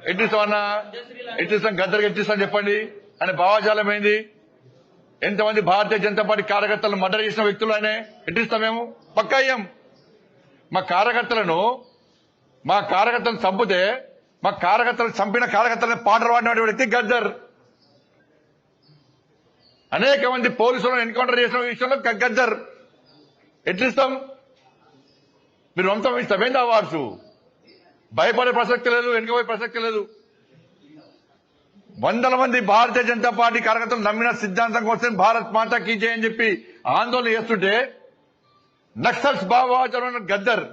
ఎట్టిస్తామన్నా ఎట్టిస్తాం గద్దరికి ఎట్టిస్తాం చెప్పండి అని భావాజాలం ఏంది? ఎంతమంది భారతీయ జనతా పార్టీ కార్యకర్తలను మర్డర్ చేసిన వ్యక్తులు ఆయన ఎట్టిస్తాం మేము? పక్కా అయ్యాం. మా కార్యకర్తలను చంపితే మా కార్యకర్తలను చంపిన కార్యకర్తలను పాటలు పాడిన వ్యక్తి గద్దర్. అనేక మంది పోలీసులను ఎన్కౌంటర్ చేసిన విషయంలో గద్దర్. ఎట్లిస్తాం? మీరు వంశం ఇస్తామేంది అవార్డ్స్? భయపడే ప్రసక్తి లేదు, వెనుకపోయే ప్రసక్తి లేదు. వందల మంది భారతీయ జనతా పార్టీ కార్యకర్తలు నమ్మిన సిద్ధాంతం కోసం భారత్ మాతా కీ జై అని చెప్పి ఆందోళన చేస్తుంటే నక్సల్స్ భావజాలం గద్దర్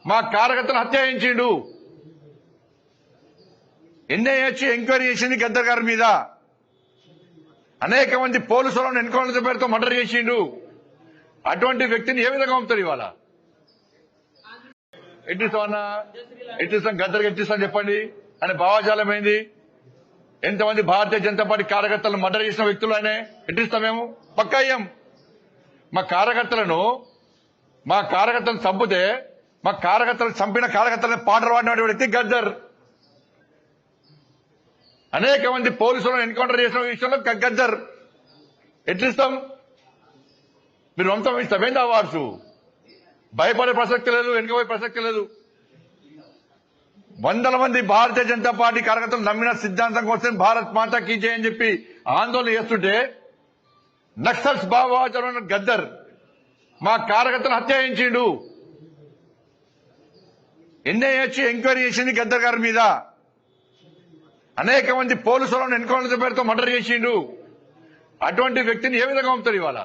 మా కార్యకర్తలు హత్య చేయించిండు. ఎన్ఐఏ ఎంక్వైరీ చేసింది గద్దర్ గారి మీద. అనేక మంది పోలీసులను ఎన్కౌంటర్ పేరుతో మర్డర్ చేసిండు. అటువంటి వ్యక్తిని ఏ విధంగా పంపుతారు ఇవాళ? ఎట్టిస్తామన్నా ఎట్టిస్తాం గద్దరికి ఎట్టిస్తాం చెప్పండి అని భావాజాలం ఏంది? ఎంతమంది భారతీయ జనతా పార్టీ కార్యకర్తలను మర్డర్ చేసిన వ్యక్తులు ఆయన ఎట్టిస్తాం మేము? పక్కా అయ్యాం. మా కార్యకర్తలను చంపితే మా కార్యకర్తలను చంపిన కార్యకర్తలను పాటలు పాడిన వ్యక్తి గద్దర్. అనేక మంది పోలీసులను ఎన్కౌంటర్ చేసిన విషయంలో గద్దర్. ఎట్లిస్తాం? మీరు వంశం ఇస్తామేంది అవార్డ్స్? భయపడే ప్రసక్తి లేదు, వెనుకపోయే ప్రసక్తి లేదు. వందల మంది భారతీయ జనతా పార్టీ కార్యకర్తలు నమ్మిన సిద్ధాంతం కోసం భారత్ మాతా కీ జై అని చెప్పి ఆందోళన చేస్తుంటే నక్సల్స్ భావజాలం గద్దర్ మా కార్యకర్తలు హత్య చేయించిండు. ఎన్ఐఏ ఎంక్వైరీ చేసింది గద్దర్ గారి మీద. అనేక మంది పోలీసులను ఎన్కౌంటర్ పేరుతో మర్డర్ చేసిండు. అటువంటి వ్యక్తిని ఏ విధంగా పంపుతారు ఇవాళ?